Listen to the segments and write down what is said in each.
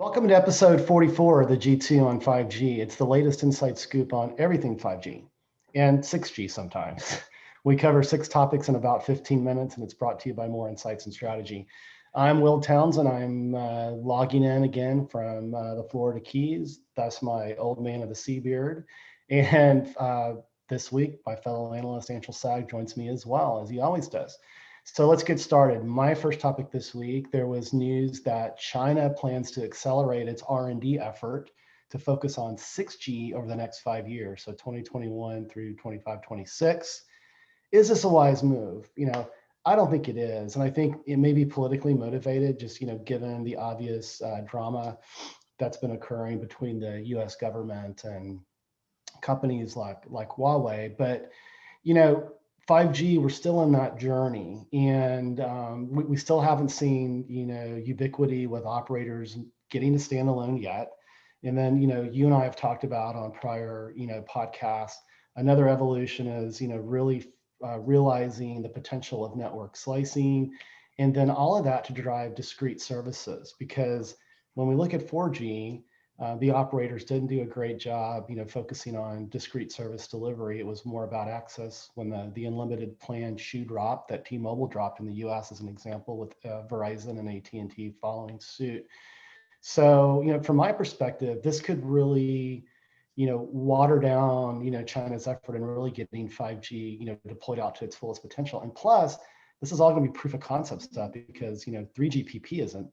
Welcome to episode 44 of the G2 on 5G. It's the latest inside scoop on everything 5G and 6G sometimes. We cover 6 topics in about 15 minutes, and it's brought to you by More Insights and Strategy. I'm Will Townsend. I'm logging in again from the Florida Keys. That's my old man of the sea beard. And this week, my fellow analyst, Anshel joins me as well, as he always does. So let's get started. My first topic this week, there was news that China plans to accelerate its R&D effort to focus on 6G over the next 5 years, so 2021 through 25, 26. Is this a wise move? I don't think it is. And I think it may be politically motivated, just, given the obvious drama that's been occurring between the US government and companies like Huawei. But, 5G, we're still in that journey, and we still haven't seen, ubiquity with operators getting to standalone yet. And then, you and I have talked about on prior, podcasts, another evolution is, really realizing the potential of network slicing, and then all of that to drive discrete services. Because when we look at 4G, the operators didn't do a great job, focusing on discrete service delivery. It was more about access when the unlimited plan shoe dropped that T-Mobile dropped in the US as an example, with Verizon and AT&T following suit. So, from my perspective, this could really, water down, China's effort in really getting 5G, deployed out to its fullest potential. And plus, this is all going to be proof of concept stuff because, 3GPP isn't,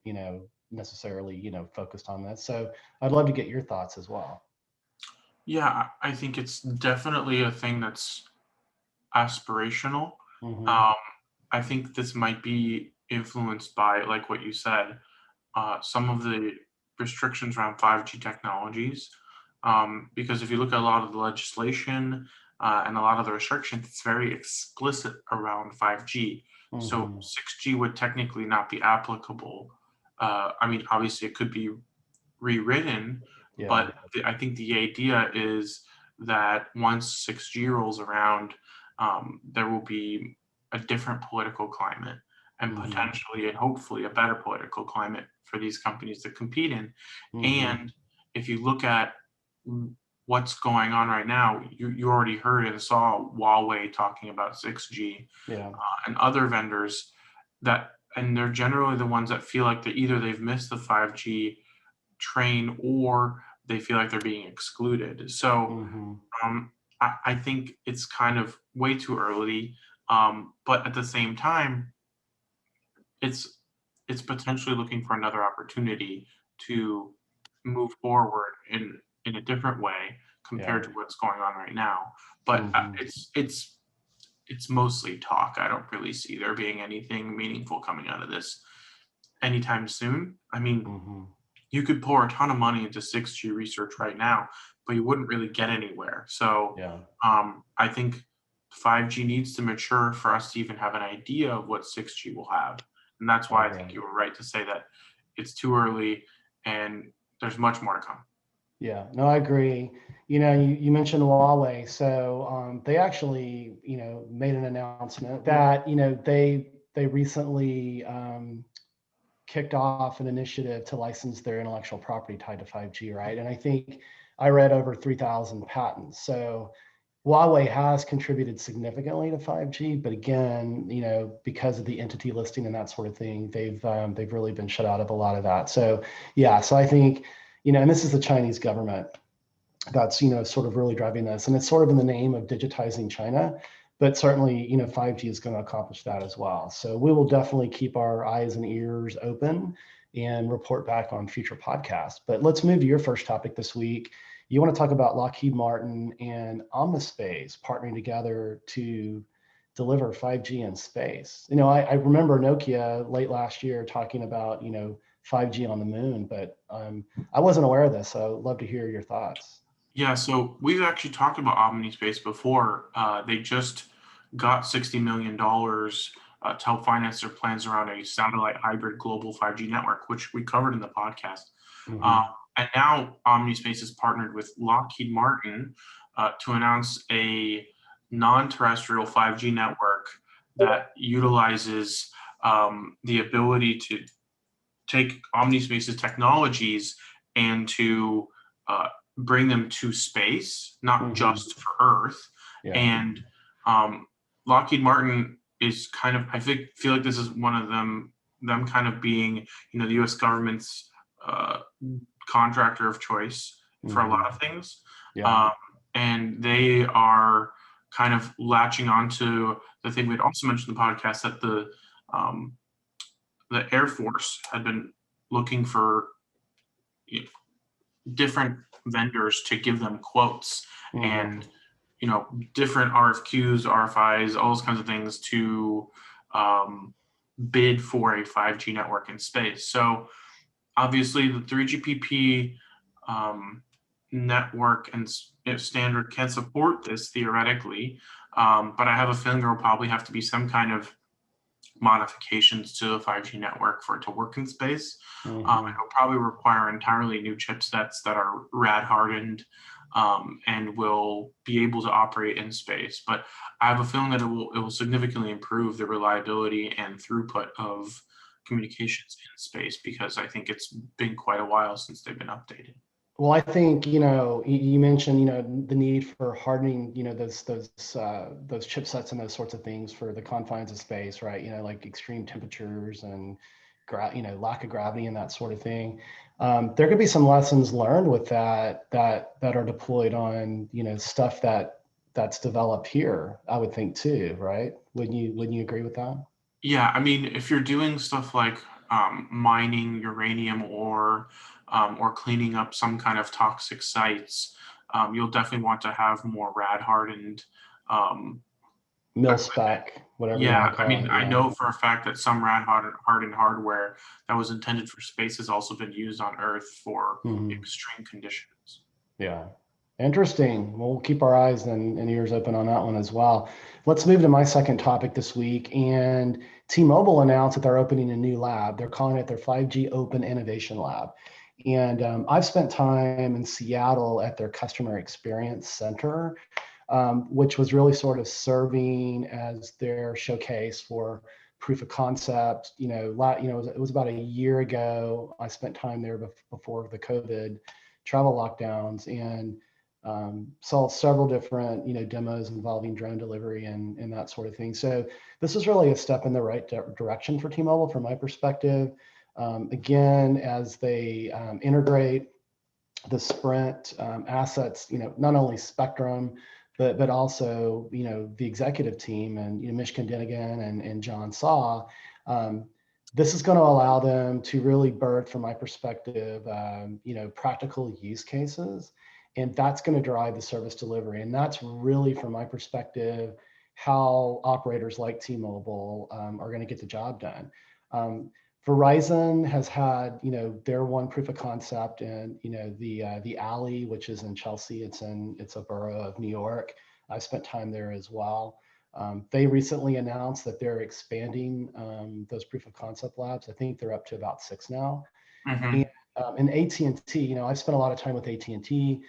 necessarily, focused on this. So I'd love to get your thoughts as well. Yeah, I think it's definitely a thing that's aspirational. Mm-hmm. I think this might be influenced by, like what you said, some of the restrictions around 5G technologies. Because if you look at a lot of the legislation and a lot of the restrictions, it's very explicit around 5G. Mm-hmm. So 6G would technically not be applicable. Obviously it could be rewritten, Yeah. but I think the idea is that once 6G rolls around, there will be a different political climate and Mm-hmm. potentially and hopefully a better political climate for these companies to compete in. Mm-hmm. And if you look at what's going on right now, you already heard and saw Huawei talking about 6G. Yeah. And other vendors and they're generally the ones that feel like they've missed the 5G train or they feel like they're being excluded. So Mm-hmm. I think it's kind of way too early. But at the same time, it's potentially looking for another opportunity to move forward in a different way compared to what's going on right now. But it's mostly talk. I don't really see there being anything meaningful coming out of this anytime soon. You could pour a ton of money into 6G research right now, but you wouldn't really get anywhere. So I think 5G needs to mature for us to even have an idea of what 6G will have. And that's why I think you were right to say that it's too early and there's much more to come. Yeah, no, I agree. You mentioned Huawei. So they actually, made an announcement that, they recently kicked off an initiative to license their intellectual property tied to 5G, right? And I think I read over 3,000 patents. So Huawei has contributed significantly to 5G, but again, because of the entity listing and that sort of thing, they've really been shut out of a lot of that. So yeah, so I think, and this is the Chinese government that's, sort of really driving this, and it's sort of in the name of digitizing China, but certainly, 5G is going to accomplish that as well. So we will definitely keep our eyes and ears open and report back on future podcasts. But let's move to your first topic this week. You want to talk about Lockheed Martin and Omnispace partnering together to deliver 5G in space. I remember Nokia late last year talking about, 5G on the moon, but I wasn't aware of this, so I'd love to hear your thoughts. Yeah, so we've actually talked about Omnispace before. They just got $60 million to help finance their plans around a satellite hybrid global 5G network, which we covered in the podcast. And now Omnispace has partnered with Lockheed Martin to announce a non-terrestrial 5G network that utilizes the ability take Omnispace's technologies and to bring them to space, not just for Earth. Yeah. And Lockheed Martin is kind of, I feel like this is one of them kind of being, the U.S. government's contractor of choice for a lot of things. Yeah. And they are kind of latching onto the thing we'd also mentioned in the podcast, that the Air Force had been looking for different vendors to give them quotes and different RFQs, RFIs, all those kinds of things to bid for a 5G network in space. So obviously the 3GPP network and standard can support this theoretically, but I have a feeling there will probably have to be some kind of modifications to the 5G network for it to work in space. It'll probably require entirely new chipsets that are rad hardened and will be able to operate in space. But I have a feeling that it will significantly improve the reliability and throughput of communications in space, because I think it's been quite a while since they've been updated. Well, I think, you mentioned, the need for hardening, those chipsets and those sorts of things for the confines of space, right? Like extreme temperatures and, lack of gravity and that sort of thing. There could be some lessons learned with that are deployed on, stuff that's developed here, I would think too, right? Wouldn't you agree with that? Yeah, I mean, if you're doing stuff like mining uranium or cleaning up some kind of toxic sites, you'll definitely want to have more rad hardened mil spec, whatever you want to call I mean, it. I know for a fact that some rad hardened hardware that was intended for space has also been used on Earth for extreme conditions. Yeah. Interesting. Well, we'll keep our eyes and ears open on that one as well. Let's move to my second topic this week. And T-Mobile announced that they're opening a new lab. They're calling it their 5G Open Innovation Lab. And I've spent time in Seattle at their Customer Experience Center, which was really sort of serving as their showcase for proof of concept. It was about a year ago. I spent time there before the COVID travel lockdowns, and saw several different demos involving drone delivery and that sort of thing. So this is really a step in the right direction for T-Mobile from my perspective. Again, as they integrate the Sprint assets, not only Spectrum, but also the executive team and Mishkin Dinigan and John Saw. This is going to allow them to really birth, from my perspective, practical use cases, and that's going to drive the service delivery. And that's really, from my perspective, how operators like T-Mobile are going to get the job done. Verizon has had, their one proof of concept in, the Alley, which is in Chelsea. It's a borough of New York. I spent time there as well. They recently announced that they're expanding those proof of concept labs. I think they're up to about 6 now. And AT&T, I've spent a lot of time with AT&T.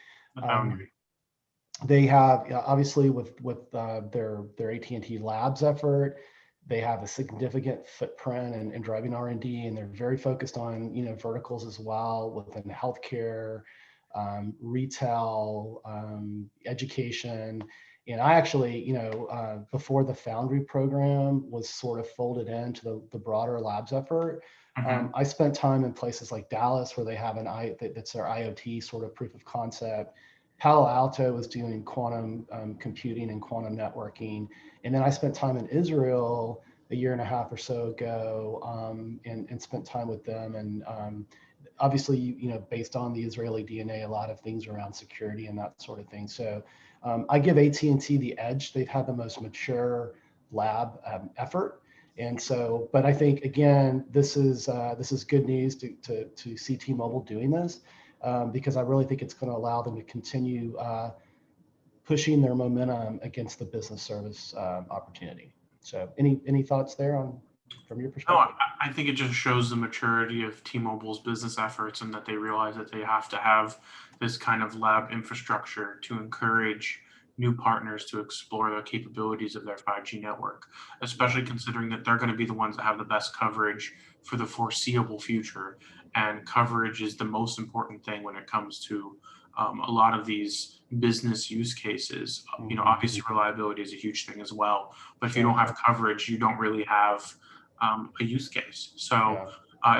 They have, obviously, with their AT&T Labs effort, they have a significant footprint in driving R&D, and they're very focused on verticals as well, within healthcare, retail, education. And I actually, before the Foundry program was sort of folded into the broader labs effort, I spent time in places like Dallas, where they have that's their IoT sort of proof of concept. Palo Alto was doing quantum computing and quantum networking. And then I spent time in Israel a year and a half or so ago, and spent time with them. And obviously, based on the Israeli DNA, a lot of things around security and that sort of thing. So I give AT&T the edge. They've had the most mature lab effort. And so, but I think, again, this is good news to see T-Mobile doing this, because I really think it's going to allow them to continue pushing their momentum against the business service opportunity. So any thoughts there from your perspective? No, I think it just shows the maturity of T-Mobile's business efforts, and that they realize that they have to have this kind of lab infrastructure to encourage new partners to explore the capabilities of their 5G network, especially considering that they're going to be the ones that have the best coverage for the foreseeable future. And coverage is the most important thing when it comes to a lot of these business use cases. Obviously reliability is a huge thing as well, but if you don't have coverage, you don't really have a use case. So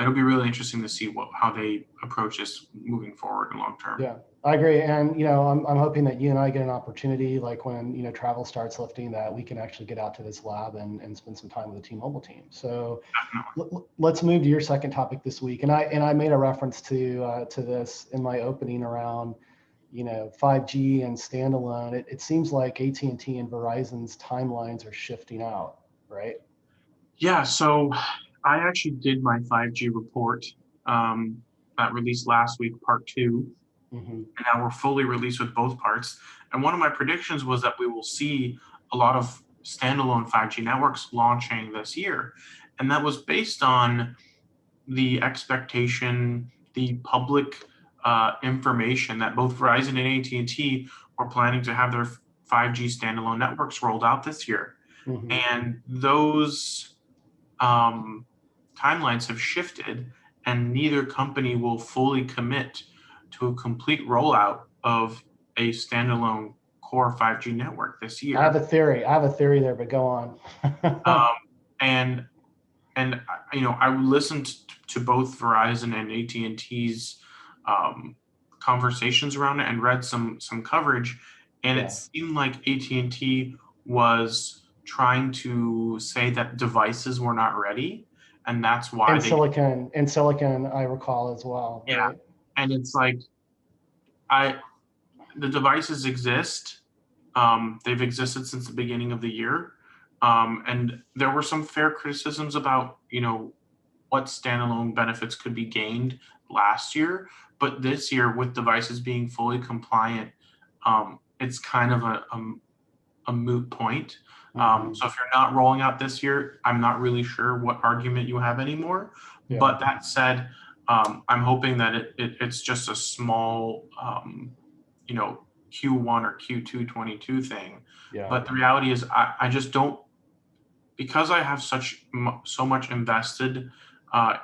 it'll be really interesting to see how they approach this moving forward in long term. Yeah, I agree. And, I'm hoping that you and I get an opportunity, like when, travel starts lifting, that we can actually get out to this lab and spend some time with the T-Mobile team. So let's move to your second topic this week. And I made a reference to this in my opening around, 5G and standalone. It seems like AT&T and Verizon's timelines are shifting out, right? Yeah, so I actually did my 5G report that released last week, part 2. And now we're fully released with both parts. And one of my predictions was that we will see a lot of standalone 5G networks launching this year. And that was based on the expectation, the public information that both Verizon and AT&T were planning to have their 5G standalone networks rolled out this year. And those timelines have shifted, and neither company will fully commit to a complete rollout of a standalone core 5G network this year. I have a theory there, but go on. And I listened to both Verizon and AT&T's conversations around it and read some coverage, and it seemed like AT&T was trying to say that devices were not ready, and that's why silicon, I recall as well. Yeah, right? And it's like the devices exist. They've existed since the beginning of the year, and there were some fair criticisms about what standalone benefits could be gained last year, but this year with devices being fully compliant, it's kind of a moot point. So if you're not rolling out this year, I'm not really sure what argument you have anymore. Yeah. But that said, I'm hoping that it's just a small, Q1 or Q2 22 thing. Yeah. But the reality is I just don't, because I have so much invested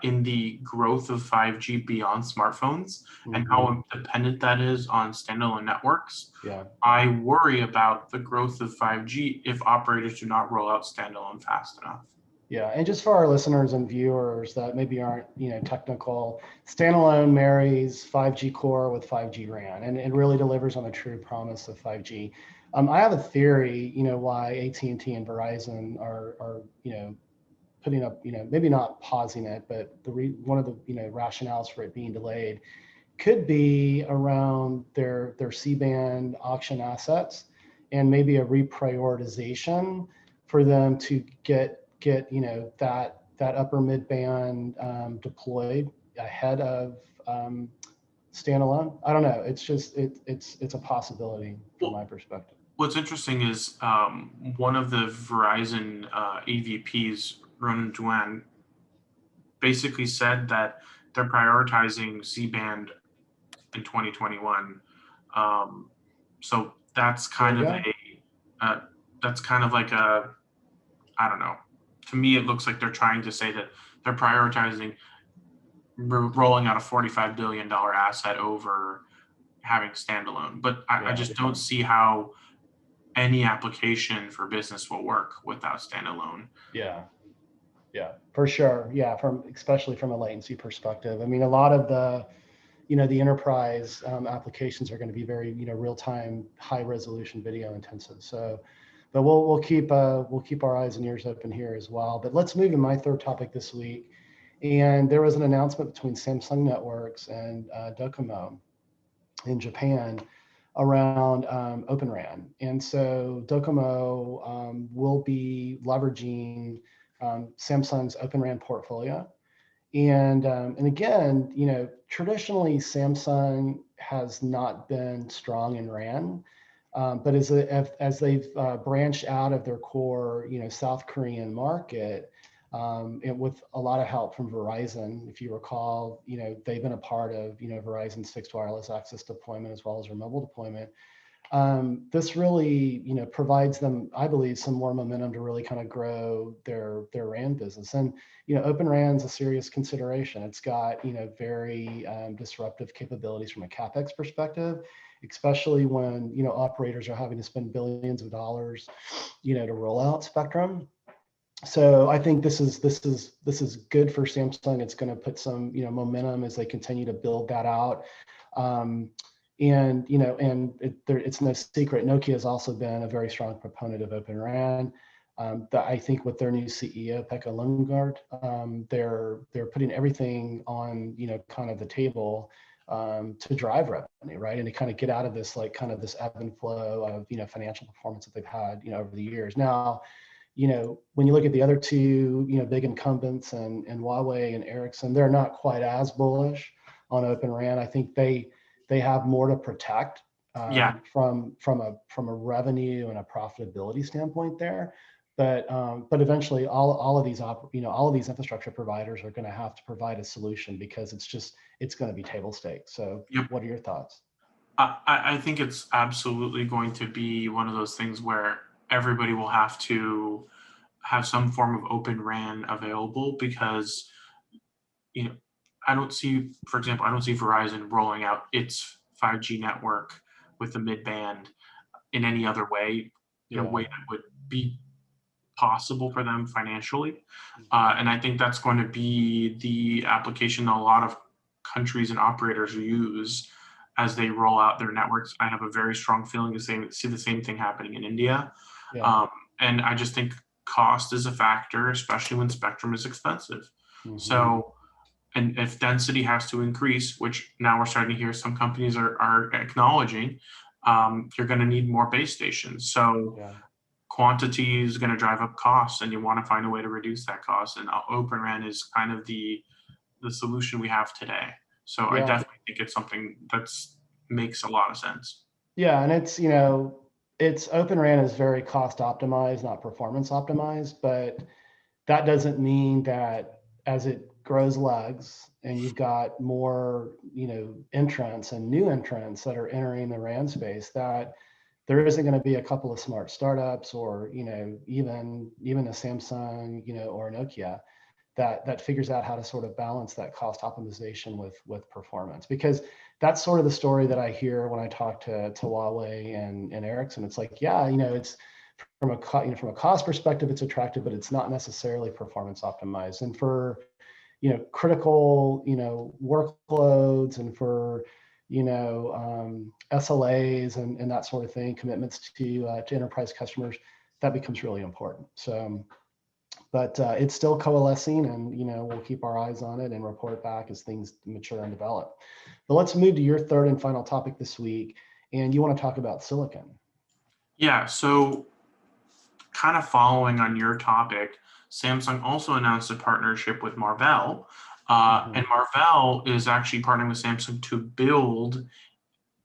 in the growth of 5G beyond smartphones and how dependent that is on standalone networks. Yeah. I worry about the growth of 5G if operators do not roll out standalone fast enough. Yeah, and just for our listeners and viewers that maybe aren't technical, standalone marries 5G core with 5G RAN, and it really delivers on the true promise of 5G. I have a theory, why AT&T and Verizon are putting up, maybe not pausing it, but one of the rationales for it being delayed could be around their C-band auction assets, and maybe a reprioritization for them to get that upper mid-band deployed ahead of standalone. I don't know. It's just it's a possibility from my perspective. What's interesting is one of the Verizon EVPs, Ronan Duan, basically said that they're prioritizing C-band in 2021. So that's kind of like a, I don't know. To me, it looks like they're trying to say that they're prioritizing rolling out a $45 billion asset over having standalone. But I just don't see how any application for business will work without standalone. Yeah, for sure. Yeah, especially from a latency perspective. I mean, a lot of the enterprise applications are going to be very real-time, high-resolution video intensive. So, but we'll keep our eyes and ears open here as well. But let's move to my third topic this week. And there was an announcement between Samsung Networks and Docomo in Japan around OpenRAN. And so Docomo will be leveraging Samsung's OpenRAN portfolio. And again, traditionally Samsung has not been strong in RAN, but as they've branched out of their core, South Korean market, and with a lot of help from Verizon, if you recall, they've been a part of Verizon's fixed wireless access deployment as well as their mobile deployment. this really, provides them, I believe, some more momentum to really kind of grow their RAN business. And, OpenRAN is a serious consideration. It's got, very disruptive capabilities from a CapEx perspective, especially when, operators are having to spend billions of dollars, to roll out spectrum. So I think this is good for Samsung. It's going to put some, momentum as they continue to build that out. And it's no secret, Nokia has also been a very strong proponent of OpenRAN. I think with their new CEO, Pekka Lundgaard, they're putting everything on, kind of the table to drive revenue, right? And to kind of get out of this, like kind of this ebb and flow of, financial performance that they've had, over the years. Now, when you look at the other two, big incumbents and Huawei and Ericsson, they're not quite as bullish on OpenRAN. I think they have more to protect from a revenue and a profitability standpoint there. But eventually, all of these all of these infrastructure providers are going to have to provide a solution, because it's going to be table stakes. So, What are your thoughts? I think it's absolutely going to be one of those things where everybody will have to have some form of OpenRAN available, because I don't see, for example, Verizon rolling out its 5G network with the mid-band in any other way, in a way that would be possible for them financially. And I think that's going to be the application that a lot of countries and operators use as they roll out their networks. I have a very strong feeling to see the same thing happening in India. And I just think cost is a factor, especially when spectrum is expensive. So, and if density has to increase, which now we're starting to hear some companies are acknowledging, you're going to need more base stations. So quantity is going to drive up costs, and you want to find a way to reduce that cost. And OpenRAN is kind of the solution we have today. So I definitely think it's something that makes a lot of sense. Yeah, and it's OpenRAN is very cost optimized, not performance optimized, but that doesn't mean that as it grows legs and you've got more, entrants and new entrants that are entering the RAN space, that there isn't going to be a couple of smart startups or, even a Samsung, or a Nokia that figures out how to sort of balance that cost optimization with performance. Because that's sort of the story that I hear when I talk to Huawei and Ericsson. It's like, it's from a cost perspective, it's attractive, but it's not necessarily performance optimized. And for critical workloads, and for SLAs and that sort of thing, commitments to enterprise customers, that becomes really important. So, but it's still coalescing, and we'll keep our eyes on it and report back as things mature and develop. But let's move to your third and final topic this week, and you want to talk about silicon. Yeah, so kind of following on your topic, Samsung also announced a partnership with Marvell, and Marvell is actually partnering with Samsung to build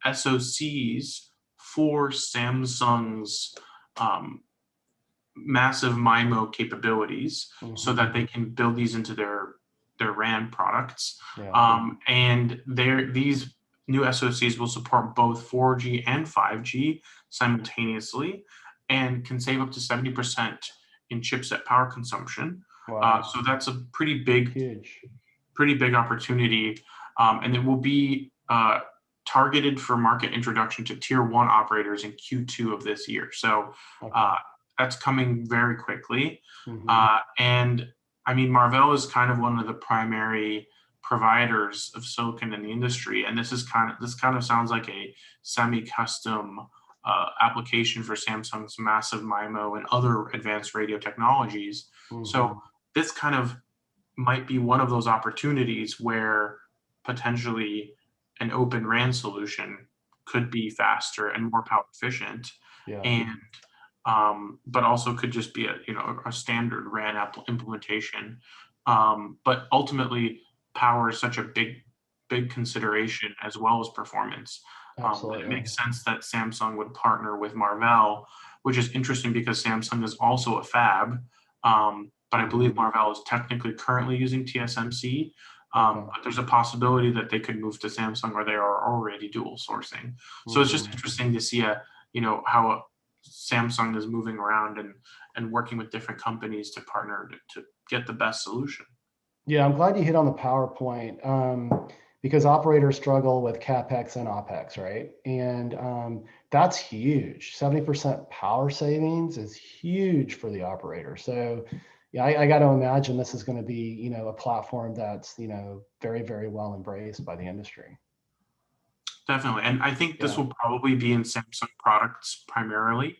SoCs for Samsung's massive MIMO capabilities, so that they can build these into their RAN products. And these new SoCs will support both 4G and 5G simultaneously, and can save up to 70% in chipset power consumption. So that's a pretty big opportunity, and it will be targeted for market introduction to tier 1 operators in Q2 of this year. So that's coming very quickly. And I mean, Marvell is kind of one of the primary providers of silicon in the industry, and this kind of sounds like a semi-custom application for Samsung's massive MIMO and other advanced radio technologies. So this kind of might be one of those opportunities where potentially an OpenRAN solution could be faster and more power efficient, and but also could just be a standard RAN implementation. But ultimately, power is such a big consideration, as well as performance. It makes sense that Samsung would partner with Marvell, which is interesting because Samsung is also a fab, but I believe Marvell is technically currently using TSMC. Okay. But there's a possibility that they could move to Samsung, or they are already dual sourcing. So it's just interesting to see how Samsung is moving around and working with different companies to partner to get the best solution. Yeah, I'm glad you hit on the PowerPoint, because operators struggle with CapEx and OpEx, right? And that's huge. 70% power savings is huge for the operator. So yeah, I got to imagine this is going to be, a platform that's, very, very well embraced by the industry. Definitely. And I think this Yeah. will probably be in Samsung products primarily,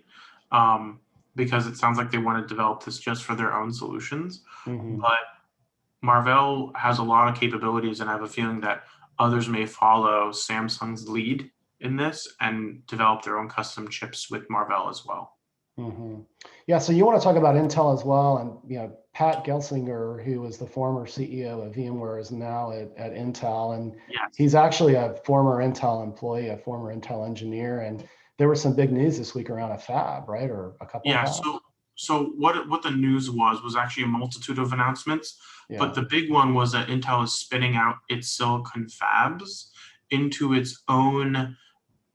because it sounds like they want to develop this just for their own solutions. Hmm. But Marvell has a lot of capabilities, and I have a feeling that others may follow Samsung's lead in this and develop their own custom chips with Marvell as well. Hmm. Yeah, so you want to talk about Intel as well, and Pat Gelsinger, who was the former CEO of VMware, is now at Intel, and Yes. he's actually a former Intel employee, a former Intel engineer, and there was some big news this week around a fab, right, or a couple of Yeah. fabs. So what the news was actually a multitude of announcements, but Yeah. the big one was that Intel is spinning out its silicon fabs into its own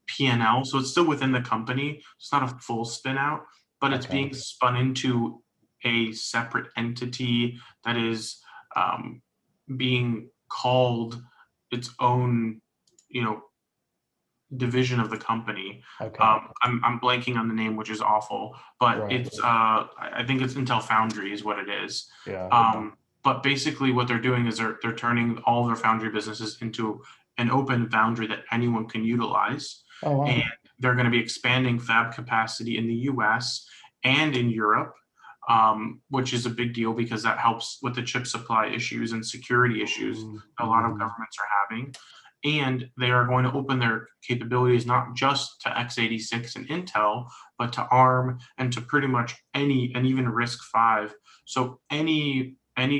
P&L. So it's still within the company. It's not a full spin out, but it's Okay. being spun into a separate entity that is being called its own, you know, division of the company. Okay. I'm blanking on the name, which is awful, but Right. it's I think it's Intel Foundry is what it is. Yeah. But basically, what they're doing is they're turning all of their foundry businesses into an open foundry that anyone can utilize, Oh and wow. they're going to be expanding fab capacity in the U.S. and in Europe. Which is a big deal because that helps with the chip supply issues and security issues a lot of Mm-hmm. governments are having. And they are going to open their capabilities not just to x86 and Intel, but to ARM and to pretty much any, and even RISC-V. So any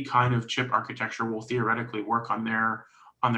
kind of chip architecture will theoretically work on their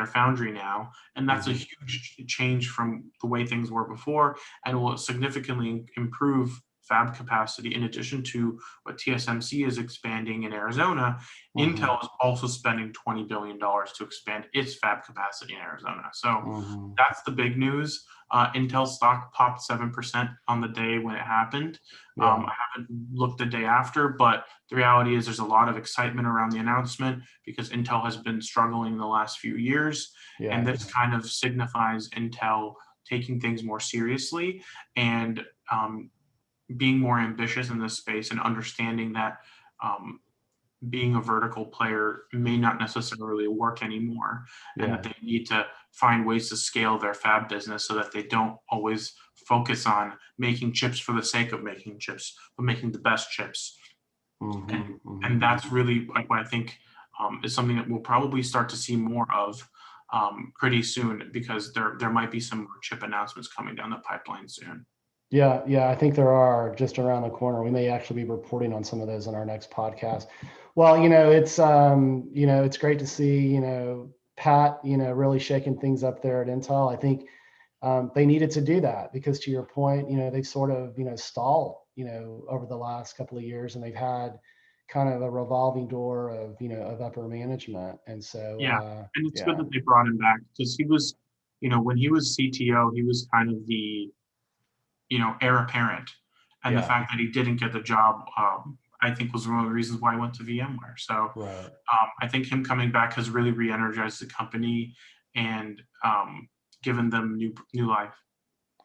foundry now, and that's a huge change from the way things were before, and will significantly improve fab capacity. In addition to what TSMC is expanding in Arizona, Mm-hmm. Intel is also spending $20 billion to expand its fab capacity in Arizona. So Mm-hmm. that's the big news. Intel stock popped 7% on the day when it happened. Yeah. I haven't looked the day after, but the reality is there's a lot of excitement around the announcement because Intel has been struggling the last few years. Yeah. And this kind of signifies Intel taking things more seriously and being more ambitious in this space and understanding that being a vertical player may not necessarily work anymore, and that Yeah. they need to find ways to scale their fab business so that they don't always focus on making chips for the sake of making chips, but making the best chips. Mm-hmm. Mm-hmm. And that's really what I think is something that we'll probably start to see more of pretty soon, because there might be some more chip announcements coming down the pipeline soon. Yeah, yeah, I think there are just around the corner. We may actually be reporting on some of those in our next podcast. Well, it's great to see, Pat, really shaking things up there at Intel. I think they needed to do that because, to your point, they sort of, stalled, over the last couple of years, and they've had kind of a revolving door of, of upper management. And so, Yeah, and it's good yeah, that they brought him back because he was, when he was CTO, he was kind of the heir apparent, and the yeah, fact that he didn't get the job, I think, was one of the reasons why he went to VMware. So right. I think him coming back has really re-energized the company and given them new life.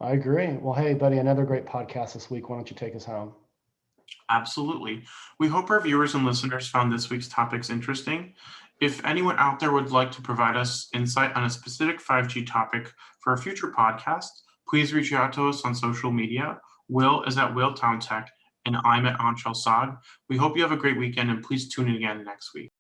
I agree. Well, hey, buddy, another great podcast this week. Why don't you take us home? Absolutely. We hope our viewers and listeners found this week's topics interesting. If anyone out there would like to provide us insight on a specific 5G topic for a future podcast, please reach out to us on social media. Will is at Will Town Tech, and I'm at Anshel. We hope you have a great weekend, and please tune in again next week.